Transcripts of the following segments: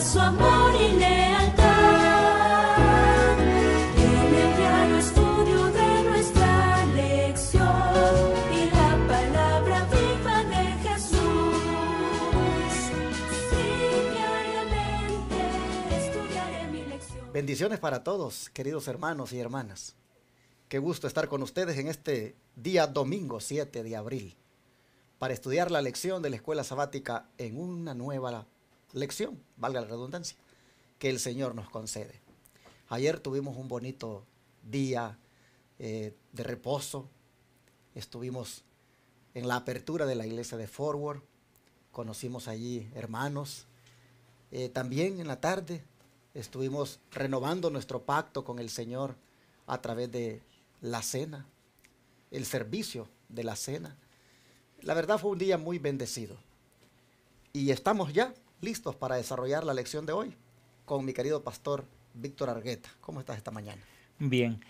su amor y lealtad. En el diario estudio de nuestra lección y la palabra viva de Jesús. Sí, diariamente estudiaré mi lección. Bendiciones para todos, queridos hermanos y hermanas. Qué gusto estar con ustedes en este día domingo 7 de abril para estudiar la lección de la escuela sabática en una nueva lección, valga la redundancia, que el Señor nos concede. Ayer tuvimos un bonito día de reposo. Estuvimos en la apertura de la iglesia de Forward, conocimos allí hermanos. También en la tarde estuvimos renovando nuestro pacto con el Señor a través de la cena, el servicio de la cena. La verdad fue un día muy bendecido. Y estamos ya listos para desarrollar la lección de hoy con mi querido pastor Víctor Argueta. ¿Cómo estás esta mañana? Bien.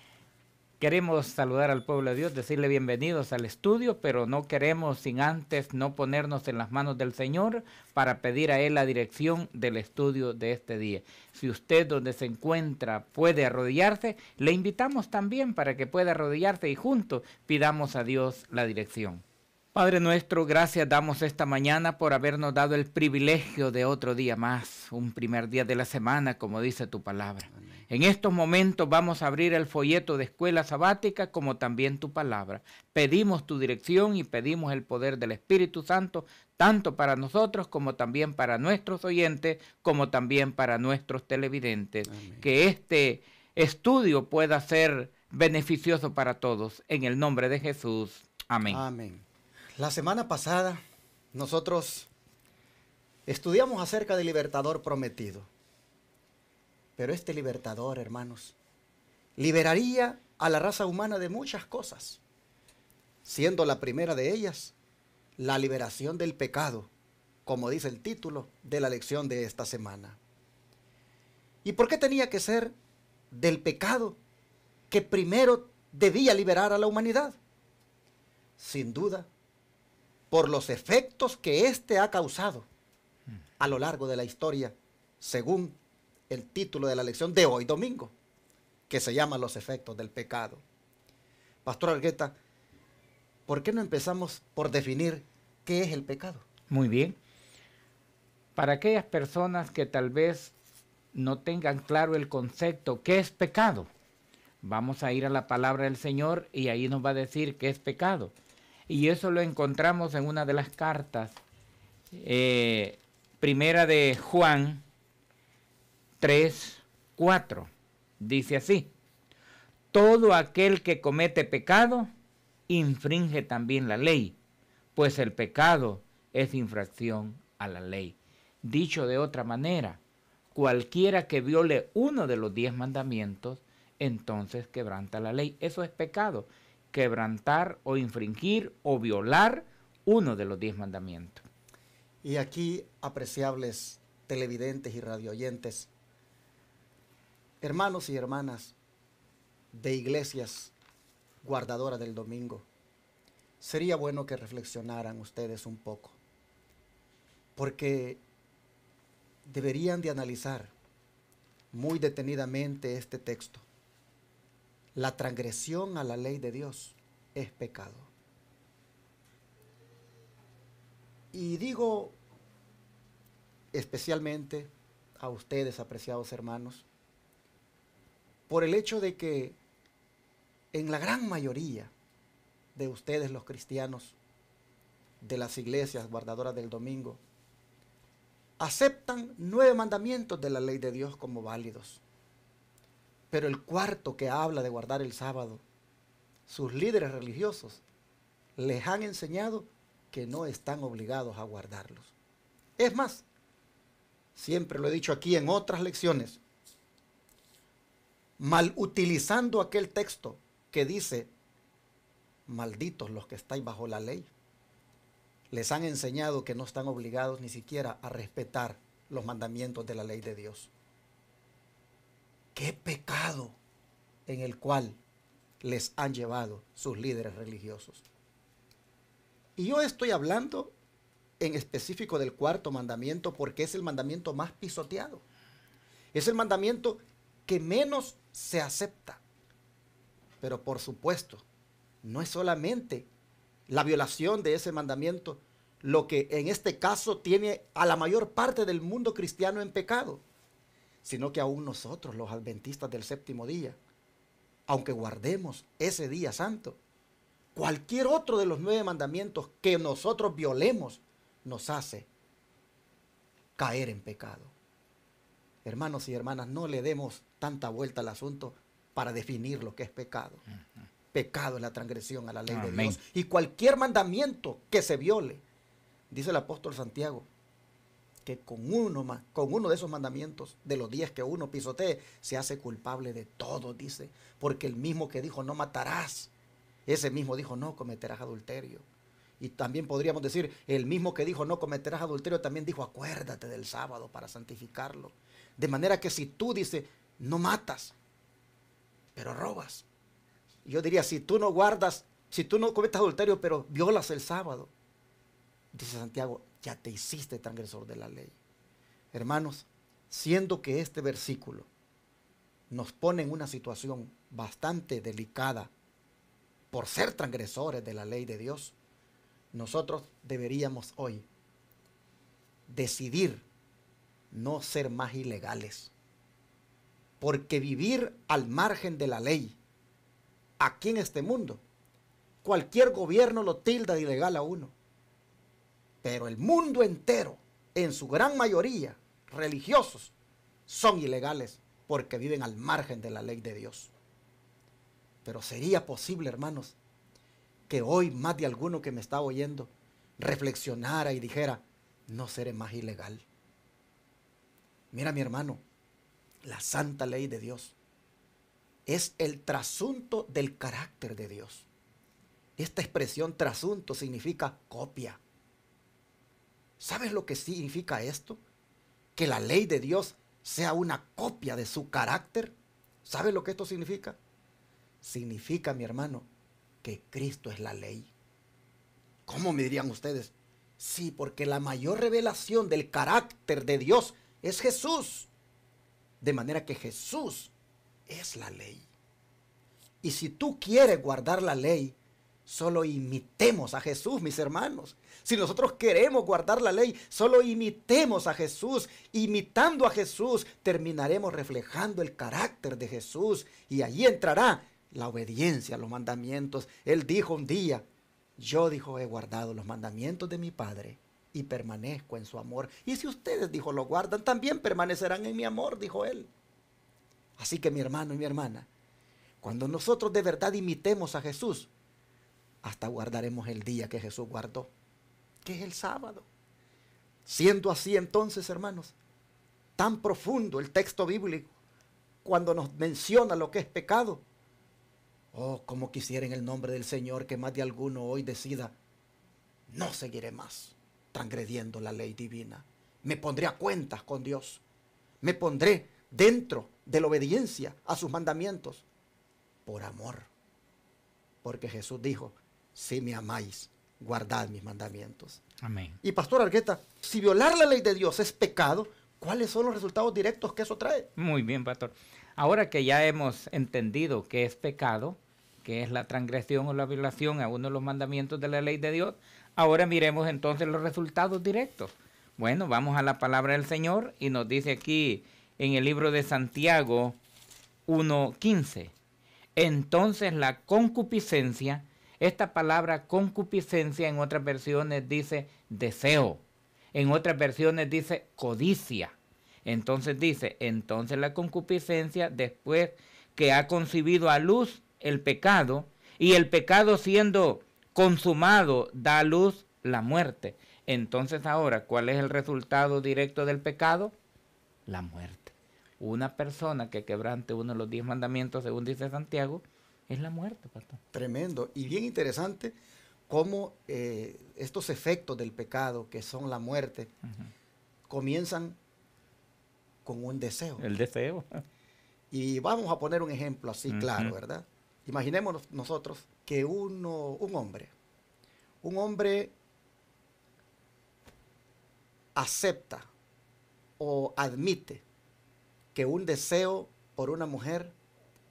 Queremos saludar al pueblo de Dios, decirle bienvenidos al estudio, pero no queremos sin antes no ponernos en las manos del Señor para pedir a Él la dirección del estudio de este día. Si usted donde se encuentra puede arrodillarse, le invitamos también para que pueda arrodillarse y juntos pidamos a Dios la dirección. Padre nuestro, gracias damos esta mañana por habernos dado el privilegio de otro día más, un primer día de la semana, como dice tu palabra. Amén. En estos momentos vamos a abrir el folleto de escuela sabática como también tu palabra. Pedimos tu dirección y pedimos el poder del Espíritu Santo, tanto para nosotros como también para nuestros oyentes, como también para nuestros televidentes. Amén. Que este estudio pueda ser beneficioso para todos. En el nombre de Jesús. Amén. Amén. La semana pasada nosotros estudiamos acerca del libertador prometido. Pero este libertador, hermanos, liberaría a la raza humana de muchas cosas, siendo la primera de ellas la liberación del pecado, como dice el título de la lección de esta semana. ¿Y por qué tenía que ser del pecado que primero debía liberar a la humanidad? Sin duda, por los efectos que éste ha causado a lo largo de la historia, según el título de la lección de hoy domingo, que se llama Los efectos del pecado. Pastor Argueta, ¿por qué no empezamos por definir qué es el pecado? Muy bien. Para aquellas personas que tal vez no tengan claro el concepto, ¿qué es pecado? Vamos a ir a la palabra del Señor y ahí nos va a decir qué es pecado. Y eso lo encontramos en una de las cartas, primera de Juan 3:4. Dice así: todo aquel que comete pecado infringe también la ley, pues el pecado es infracción a la ley. Dicho de otra manera, cualquiera que viole uno de los 10 mandamientos, entonces quebranta la ley. Eso es pecado. Quebrantar o infringir o violar uno de los 10 mandamientos. Y aquí, apreciables televidentes y radioyentes, hermanos y hermanas de iglesias guardadoras del domingo, sería bueno que reflexionaran ustedes un poco, porque deberían de analizar muy detenidamente este texto. La transgresión a la ley de Dios es pecado. Y digo especialmente a ustedes, apreciados hermanos, por el hecho de que en la gran mayoría de ustedes los cristianos de las iglesias guardadoras del domingo aceptan 9 mandamientos de la ley de Dios como válidos. Pero el cuarto, que habla de guardar el sábado, sus líderes religiosos les han enseñado que no están obligados a guardarlos. Es más, siempre lo he dicho aquí en otras lecciones, mal utilizando aquel texto que dice: malditos los que estáis bajo la ley, les han enseñado que no están obligados ni siquiera a respetar los mandamientos de la ley de Dios. ¡Qué pecado en el cual les han llevado sus líderes religiosos! Y yo estoy hablando en específico del cuarto mandamiento porque es el mandamiento más pisoteado. Es el mandamiento que menos se acepta. Pero por supuesto, no es solamente la violación de ese mandamiento lo que en este caso tiene a la mayor parte del mundo cristiano en pecado, sino que aún nosotros, los adventistas del séptimo día, aunque guardemos ese día santo, cualquier otro de los 9 mandamientos que nosotros violemos nos hace caer en pecado. Hermanos y hermanas, no le demos tanta vuelta al asunto para definir lo que es pecado. Pecado es la transgresión a la ley de Dios. Y cualquier mandamiento que se viole, dice el apóstol Santiago, que con uno de esos mandamientos, de los 10 que uno pisotee, se hace culpable de todo, dice. Porque el mismo que dijo no matarás, ese mismo dijo no cometerás adulterio. Y también podríamos decir, el mismo que dijo no cometerás adulterio, también dijo acuérdate del sábado para santificarlo. De manera que si tú dices no matas, pero robas. Yo diría, si tú no guardas, si tú no cometes adulterio, pero violas el sábado, dice Santiago, ya te hiciste transgresor de la ley. Hermanos, siendo que este versículo nos pone en una situación bastante delicada por ser transgresores de la ley de Dios, nosotros deberíamos hoy decidir no ser más ilegales. Porque vivir al margen de la ley, aquí en este mundo, cualquier gobierno lo tilda de ilegal a uno. Pero el mundo entero, en su gran mayoría, religiosos, son ilegales porque viven al margen de la ley de Dios. Pero sería posible, hermanos, que hoy más de alguno que me está oyendo reflexionara y dijera, no seré más ilegal. Mira, mi hermano, la santa ley de Dios es el trasunto del carácter de Dios. Esta expresión trasunto significa copia. ¿Sabes lo que significa esto? Que la ley de Dios sea una copia de su carácter. ¿Sabes lo que esto significa? Significa, mi hermano, que Cristo es la ley. ¿Cómo me dirían ustedes? Sí, porque la mayor revelación del carácter de Dios es Jesús. De manera que Jesús es la ley. Y si tú quieres guardar la ley, solo imitemos a Jesús, mis hermanos. Si nosotros queremos guardar la ley, solo imitemos a Jesús. Imitando a Jesús, terminaremos reflejando el carácter de Jesús. Y allí entrará la obediencia a los mandamientos. Él dijo un día, yo, dijo, he guardado los mandamientos de mi Padre y permanezco en su amor. Y si ustedes, dijo, lo guardan, también permanecerán en mi amor, dijo él. Así que mi hermano y mi hermana, cuando nosotros de verdad imitemos a Jesús, hasta guardaremos el día que Jesús guardó, que es el sábado. Siendo así entonces, hermanos, tan profundo el texto bíblico, cuando nos menciona lo que es pecado, oh, como quisiera en el nombre del Señor que más de alguno hoy decida, no seguiré más transgrediendo la ley divina. Me pondré a cuentas con Dios. Me pondré dentro de la obediencia a sus mandamientos por amor. Porque Jesús dijo, si me amáis, guardad mis mandamientos. Amén. Y pastor Argueta, si violar la ley de Dios es pecado, ¿cuáles son los resultados directos que eso trae? Muy bien, pastor. Ahora que ya hemos entendido qué es pecado, que es la transgresión o la violación a uno de los mandamientos de la ley de Dios, ahora miremos entonces los resultados directos. Bueno, vamos a la palabra del Señor y nos dice aquí en el libro de Santiago 1:15. Entonces la concupiscencia, esta palabra concupiscencia en otras versiones dice deseo, en otras versiones dice codicia. Entonces dice, entonces la concupiscencia, después que ha concebido a luz el pecado, y el pecado siendo consumado da a luz la muerte. Entonces ahora, ¿cuál es el resultado directo del pecado? La muerte. Una persona que quebrante uno de los 10 mandamientos, según dice Santiago, es la muerte, pastor. Tremendo y bien interesante cómo estos efectos del pecado, que son la muerte, comienzan con un deseo. El deseo. Y vamos a poner un ejemplo así claro, ¿verdad? Imaginémonos nosotros que un hombre acepta o admite que un deseo por una mujer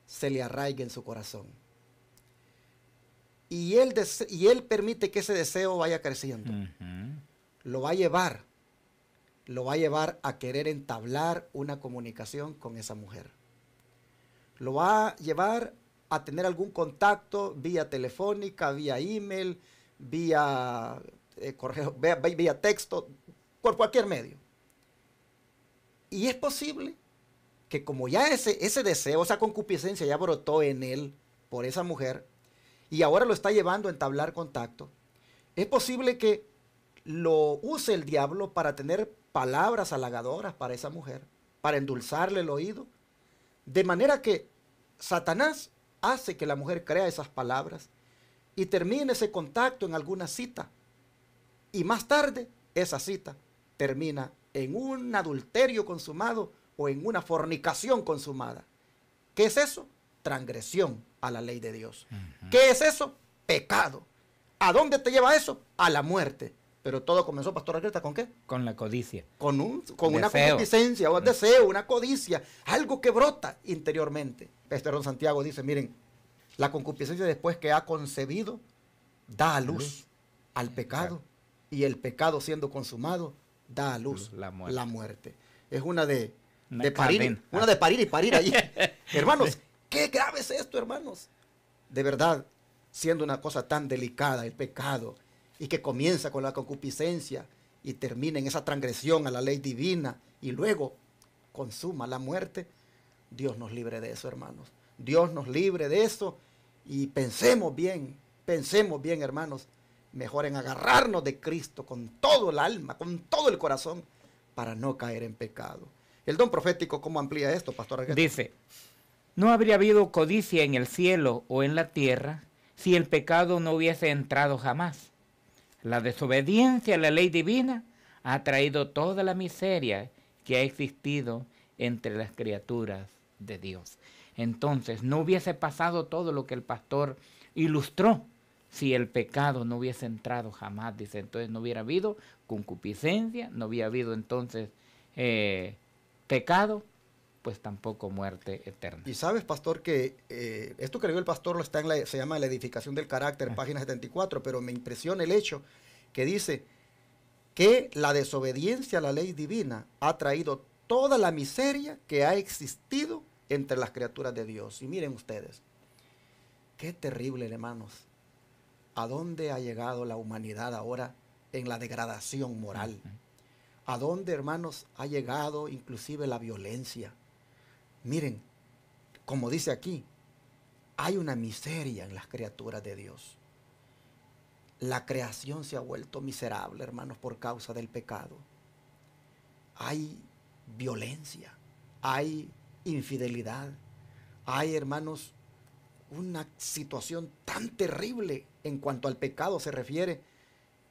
se le arraigue en su corazón. Y él permite que ese deseo vaya creciendo. Lo va a llevar a querer entablar una comunicación con esa mujer. Lo va a llevar a tener algún contacto vía telefónica, vía email, vía correo, vía texto, por cualquier medio. Y es posible que como ya ese deseo, esa concupiscencia ya brotó en él por esa mujer y ahora lo está llevando a entablar contacto, es posible que lo use el diablo para tener palabras halagadoras para esa mujer, para endulzarle el oído, de manera que Satanás hace que la mujer crea esas palabras y termine ese contacto en alguna cita. Y más tarde, esa cita termina en un adulterio consumado o en una fornicación consumada. ¿Qué es eso? Transgresión a la ley de Dios. ¿Qué es eso? Pecado. ¿A dónde te lleva eso? A la muerte. Pero todo comenzó, Pastor Agreta, ¿con qué? Con la codicia. Con una concupiscencia, un deseo, una codicia, algo que brota interiormente. Don Santiago dice, miren, la concupiscencia después que ha concebido, da a luz al pecado. Y el pecado siendo consumado, da a luz la muerte. Es una de parir y parir allí. Hermanos, qué grave es esto, hermanos. De verdad, siendo una cosa tan delicada, el pecado, y que comienza con la concupiscencia y termina en esa transgresión a la ley divina y luego consuma la muerte, Dios nos libre de eso, hermanos. Dios nos libre de eso y pensemos bien, hermanos, mejor en agarrarnos de Cristo con todo el alma, con todo el corazón, para no caer en pecado. El don profético, ¿cómo amplía esto, Pastor Argueta? Dice, no habría habido codicia en el cielo o en la tierra si el pecado no hubiese entrado jamás. La desobediencia a la ley divina ha traído toda la miseria que ha existido entre las criaturas de Dios. Entonces, no hubiese pasado todo lo que el pastor ilustró si el pecado no hubiese entrado jamás, dice. Entonces no hubiera habido concupiscencia, no hubiera habido entonces pecado, pues tampoco muerte eterna. Y sabes, pastor, que esto que leyó el pastor se llama La edificación del carácter, página 74, pero me impresiona el hecho que dice que la desobediencia a la ley divina ha traído toda la miseria que ha existido entre las criaturas de Dios. Y miren ustedes, qué terrible, hermanos, a dónde ha llegado la humanidad ahora en la degradación moral. A dónde, hermanos, ha llegado inclusive la violencia. Miren, como dice aquí, hay una miseria en las criaturas de Dios. La creación se ha vuelto miserable, hermanos, por causa del pecado. Hay violencia, hay infidelidad, hay, hermanos, una situación tan terrible en cuanto al pecado se refiere,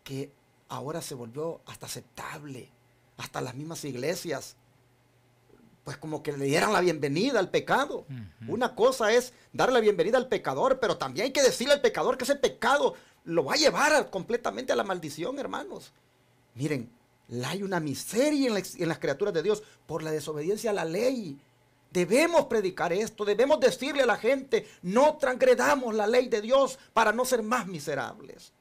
que ahora se volvió hasta aceptable, hasta las mismas iglesias, pues como que le dieran la bienvenida al pecado. Una cosa es darle la bienvenida al pecador, pero también hay que decirle al pecador que ese pecado lo va a llevar completamente a la maldición, hermanos. Miren, hay una miseria en las criaturas de Dios por la desobediencia a la ley. Debemos predicar esto, debemos decirle a la gente, no transgredamos la ley de Dios para no ser más miserables.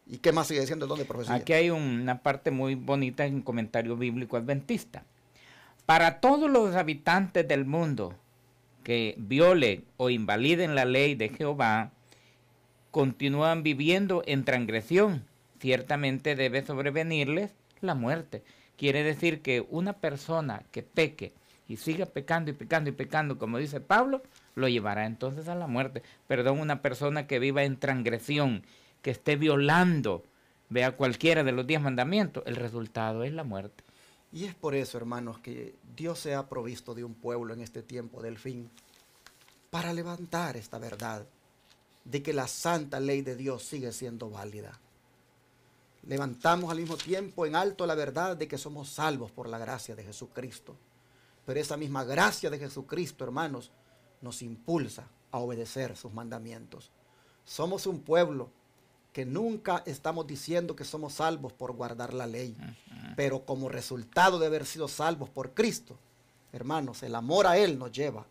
¿Y qué más sigue diciendo el don de profecía? Aquí hay una parte muy bonita en un comentario bíblico adventista. Para todos los habitantes del mundo que violen o invaliden la ley de Jehová, continúan viviendo en transgresión. Ciertamente debe sobrevenirles la muerte. Quiere decir que una persona que peque y siga pecando y pecando y pecando, como dice Pablo, lo llevará entonces a la muerte. Perdón, una persona que viva en transgresión, que esté violando, vea cualquiera de los 10 mandamientos, el resultado es la muerte. Y es por eso, hermanos, que Dios se ha provisto de un pueblo en este tiempo del fin, para levantar esta verdad de que la santa ley de Dios sigue siendo válida. Levantamos al mismo tiempo en alto la verdad de que somos salvos por la gracia de Jesucristo. Pero esa misma gracia de Jesucristo, hermanos, nos impulsa a obedecer sus mandamientos. Somos un pueblo que nunca estamos diciendo que somos salvos por guardar la ley, pero como resultado de haber sido salvos por Cristo, hermanos, el amor a Él nos lleva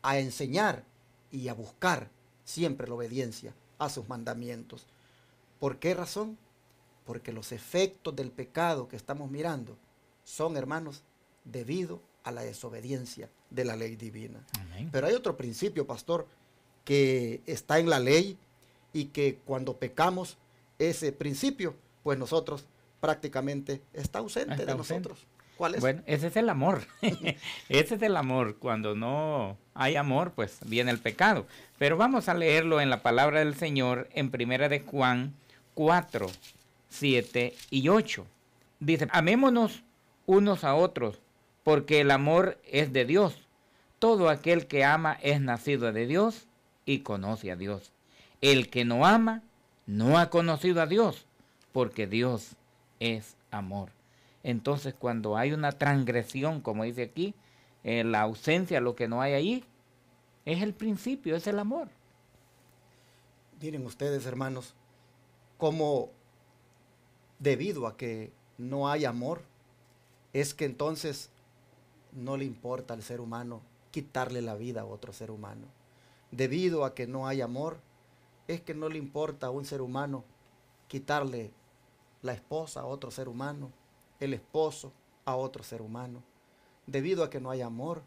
a enseñar y a buscar siempre la obediencia a sus mandamientos. ¿Por qué razón? Porque los efectos del pecado que estamos mirando son, hermanos, debido a la desobediencia de la ley divina. Amén. Pero hay otro principio, pastor, que está en la ley y que cuando pecamos, ese principio, pues nosotros prácticamente está ausente Está de ausente. nosotros. ¿Cuál es? Bueno, ese es el amor. Ese es el amor. Cuando no hay amor, pues viene el pecado. Pero vamos a leerlo en la palabra del Señor en 1 de Juan 4, 7 y 8. Dice, amémonos unos a otros, porque el amor es de Dios. Todo aquel que ama es nacido de Dios y conoce a Dios. El que no ama no ha conocido a Dios, porque Dios es amor. Entonces, cuando hay una transgresión, como dice aquí, la ausencia, lo que no hay ahí, es el principio, es el amor. Miren ustedes, hermanos, como debido a que no hay amor, es que entonces no le importa al ser humano quitarle la vida a otro ser humano. Debido a que no hay amor, es que no le importa a un ser humano quitarle la esposa a otro ser humano, el esposo a otro ser humano. Debido a que no hay amor,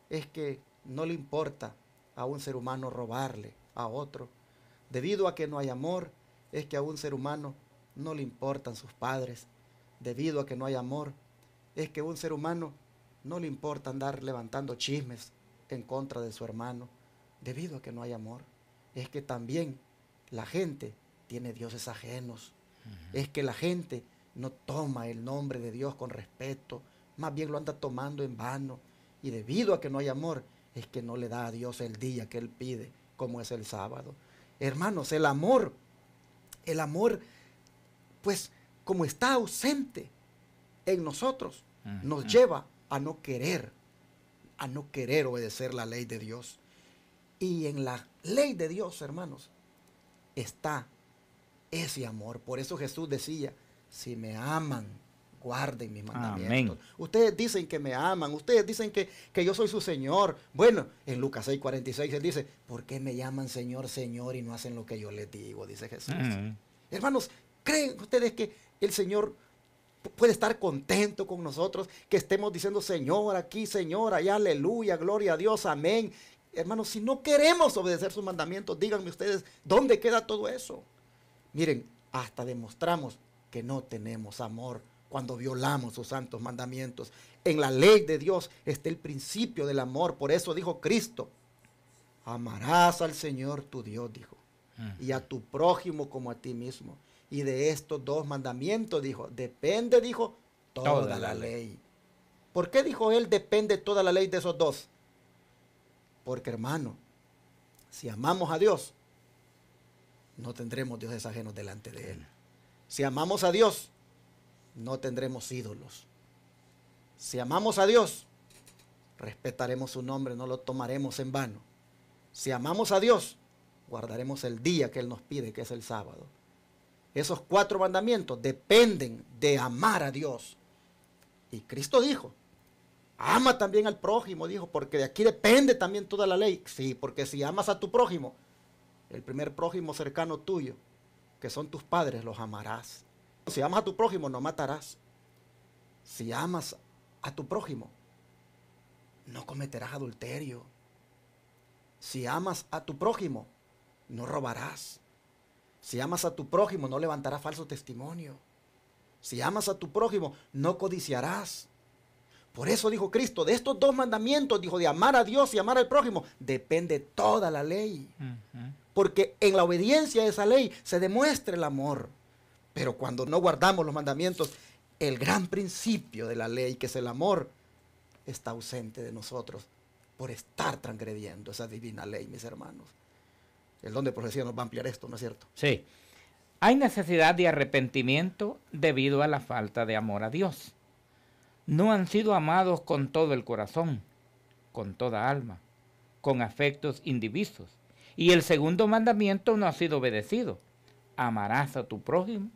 es que no le importa a un ser humano robarle a otro. Debido a que no hay amor, es que a un ser humano no le importan sus padres. Debido a que no hay amor, es que a un ser humano no le importa andar levantando chismes en contra de su hermano. Debido a que no hay amor, es que también la gente tiene dioses ajenos. Es que la gente no toma el nombre de Dios con respeto, más bien lo anda tomando en vano. Y debido a que no hay amor, es que no le da a Dios el día que Él pide, como es el sábado. Hermanos, el amor, pues como está ausente en nosotros, nos lleva a no querer obedecer la ley de Dios. Y en la ley de Dios, hermanos, está ese amor. Por eso Jesús decía, si me aman, guarden mis mandamientos. Amén. Ustedes dicen que me aman, ustedes dicen que yo soy su Señor. Bueno, en Lucas 6:46 Él dice, ¿por qué me llaman Señor, Señor y no hacen lo que yo les digo? Dice Jesús. Hermanos, ¿creen ustedes que el Señor puede estar contento con nosotros? Que estemos diciendo Señor aquí, Señor allá, aleluya, gloria a Dios, amén. Hermanos, si no queremos obedecer sus mandamientos, díganme ustedes, ¿dónde queda todo eso? Miren, hasta demostramos que no tenemos amor cuando violamos sus santos mandamientos. En la ley de Dios está el principio del amor. Por eso dijo Cristo, amarás al Señor tu Dios, dijo, y a tu prójimo como a ti mismo. Y de estos dos mandamientos, dijo, depende, dijo, toda la ley. ¿Por qué dijo él, depende toda la ley de esos dos? Porque, hermano, si amamos a Dios, no tendremos dioses ajenos delante de Él. Si amamos a Dios, no tendremos ídolos. Si amamos a Dios, respetaremos su nombre, no lo tomaremos en vano. Si amamos a Dios, guardaremos el día que Él nos pide, que es el sábado. Esos 4 mandamientos dependen de amar a Dios. Y Cristo dijo, ama también al prójimo, dijo, porque de aquí depende también toda la ley. Sí, porque si amas a tu prójimo, el primer prójimo cercano tuyo, que son tus padres, los amarás. Si amas a tu prójimo, no matarás. Si amas a tu prójimo, no cometerás adulterio. Si amas a tu prójimo, no robarás. Si amas a tu prójimo, no levantarás falso testimonio. Si amas a tu prójimo, no codiciarás. Por eso dijo Cristo, de estos 2 mandamientos, dijo, de amar a Dios y amar al prójimo, depende toda la ley. Porque en la obediencia a esa ley se demuestra el amor. Pero cuando no guardamos los mandamientos, el gran principio de la ley, que es el amor, está ausente de nosotros por estar transgrediendo esa divina ley, mis hermanos. El don de profecía nos va a ampliar esto, ¿no es cierto? Sí. Hay necesidad de arrepentimiento debido a la falta de amor a Dios. No han sido amados con todo el corazón, con toda alma, con afectos indivisos. Y el segundo mandamiento no ha sido obedecido. amarás a tu prójimo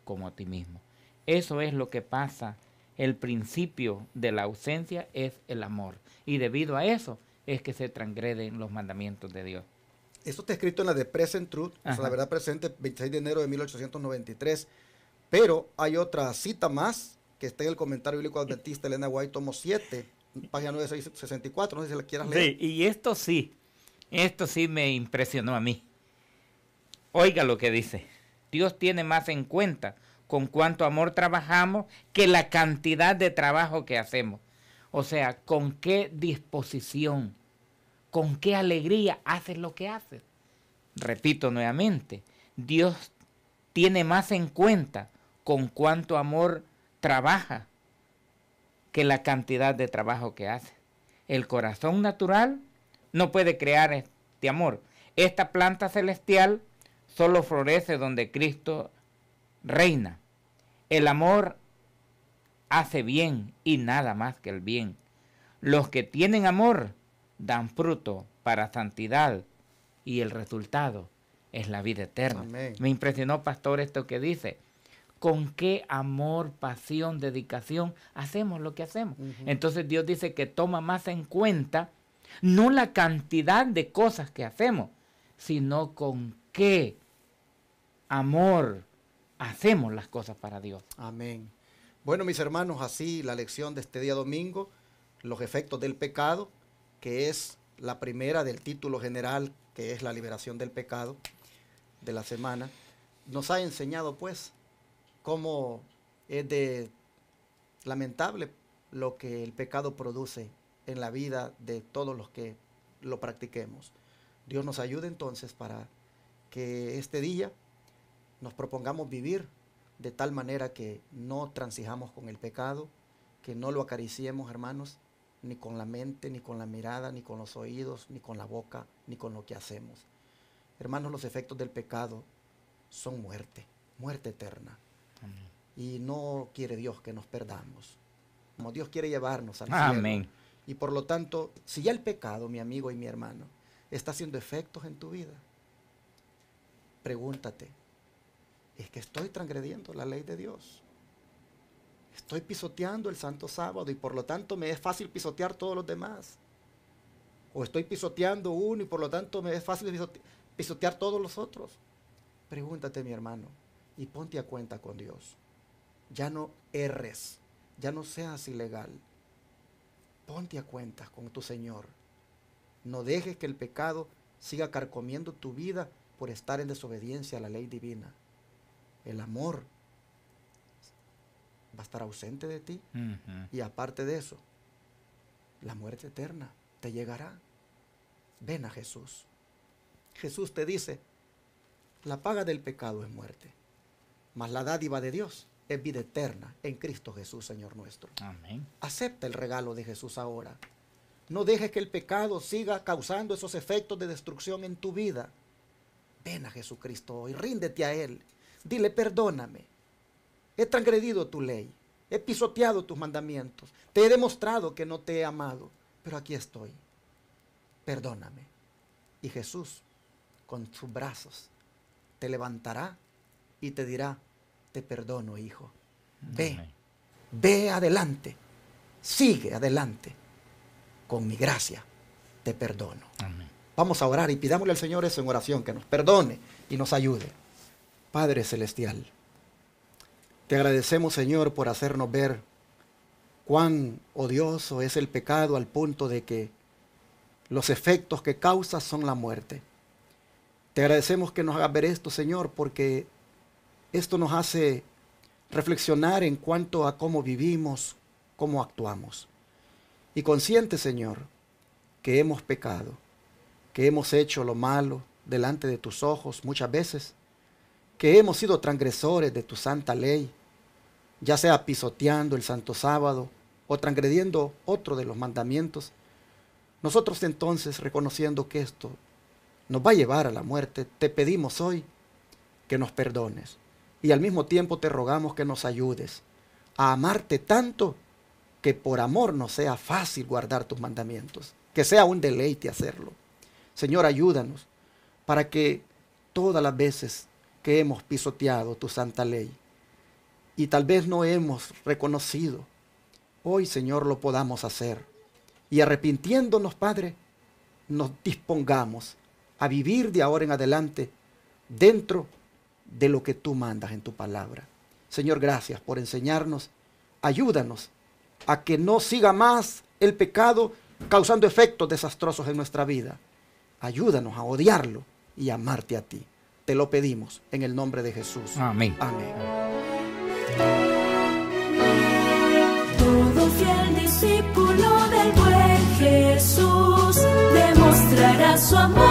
como a ti mismo. Eso es lo que pasa. El principio de la ausencia es el amor. Y debido a eso es que se transgreden los mandamientos de Dios. Esto está escrito en la de Present Truth, o sea, Ajá. la verdad presente, 26 de enero de 1893. Pero hay otra cita más que está en el comentario bíblico adventista Elena White, tomo 7, página 964. No sé si la quieras leer. Sí, y esto sí me impresionó a mí. Oiga lo que dice. Dios tiene más en cuenta con cuánto amor trabajamos que la cantidad de trabajo que hacemos. O sea, con qué disposición, con qué alegría haces lo que haces. Repito nuevamente, Dios tiene más en cuenta con cuánto amor trabaja que la cantidad de trabajo que hace. El corazón natural no puede crear este amor. Esta planta celestial solo florece donde Cristo reina. El amor hace bien y nada más que el bien. Los que tienen amor dan fruto para santidad y el resultado es la vida eterna. Amén. Me impresionó, pastor, esto que dice. Con qué amor, pasión, dedicación hacemos lo que hacemos. Entonces Dios dice que toma más en cuenta no la cantidad de cosas que hacemos, sino con qué amor hacemos las cosas para Dios. Amén. Bueno, mis hermanos, así la lección de este día domingo, los efectos del pecado, que es la primera del título general, que es la liberación del pecado de la semana, nos ha enseñado pues cómo es de lamentable lo que el pecado produce en la vida de todos los que lo practiquemos. Dios nos ayude entonces para que este día nos propongamos vivir de tal manera que no transijamos con el pecado, que no lo acariciemos, hermanos, ni con la mente, ni con la mirada, ni con los oídos, ni con la boca, ni con lo que hacemos. Hermanos, los efectos del pecado son muerte, muerte eterna. Amén. Y no quiere Dios que nos perdamos. Como Dios quiere llevarnos al cielo. Amén. Y por lo tanto, si ya el pecado, mi amigo y mi hermano, está haciendo efectos en tu vida, pregúntate, ¿es que estoy transgrediendo la ley de Dios? Estoy pisoteando el santo sábado y por lo tanto me es fácil pisotear todos los demás. O estoy pisoteando uno y por lo tanto me es fácil pisotear todos los otros. Pregúntate, mi hermano, y ponte a cuenta con Dios. Ya no erres, ya no seas ilegal. Ponte a cuenta con tu Señor. No dejes que el pecado siga carcomiendo tu vida por estar en desobediencia a la ley divina. El amor va a estar ausente de ti. Y aparte de eso, la muerte eterna te llegará. Ven a Jesús. Jesús te dice, la paga del pecado es muerte, mas la dádiva de Dios es vida eterna en Cristo Jesús, Señor nuestro. Amén. Acepta el regalo de Jesús ahora. No dejes que el pecado siga causando esos efectos de destrucción en tu vida. Ven a Jesucristo hoy, ríndete a Él. Dile, perdóname. He transgredido tu ley. He pisoteado tus mandamientos. Te he demostrado que no te he amado. Pero aquí estoy. Perdóname. Y Jesús, con sus brazos, te levantará y te dirá, te perdono, hijo. Ve, Amén. ve adelante. Sigue adelante. Con mi gracia te perdono. Amén. Vamos a orar y pidámosle al Señor eso en oración, que nos perdone y nos ayude. Padre Celestial, te agradecemos, Señor, por hacernos ver cuán odioso es el pecado al punto de que los efectos que causa son la muerte. Te agradecemos que nos hagas ver esto, Señor, porque esto nos hace reflexionar en cuanto a cómo vivimos, cómo actuamos. Y consciente, Señor, que hemos pecado, que hemos hecho lo malo delante de tus ojos muchas veces, que hemos sido transgresores de tu santa ley, ya sea pisoteando el santo sábado o transgrediendo otro de los mandamientos. Nosotros entonces, reconociendo que esto nos va a llevar a la muerte, te pedimos hoy que nos perdones y al mismo tiempo te rogamos que nos ayudes a amarte tanto que por amor nos sea fácil guardar tus mandamientos, que sea un deleite hacerlo. Señor, ayúdanos para que todas las veces que hemos pisoteado tu santa ley y tal vez no hemos reconocido. Hoy, Señor, lo podamos hacer. Y arrepintiéndonos, Padre, nos dispongamos a vivir de ahora en adelante dentro de lo que tú mandas en tu palabra. Señor, gracias por enseñarnos. Ayúdanos a que no siga más el pecado causando efectos desastrosos en nuestra vida. Ayúdanos a odiarlo y amarte a ti. Te lo pedimos en el nombre de Jesús. Amén. Amén. Todo fiel discípulo del buen Jesús demostrará su amor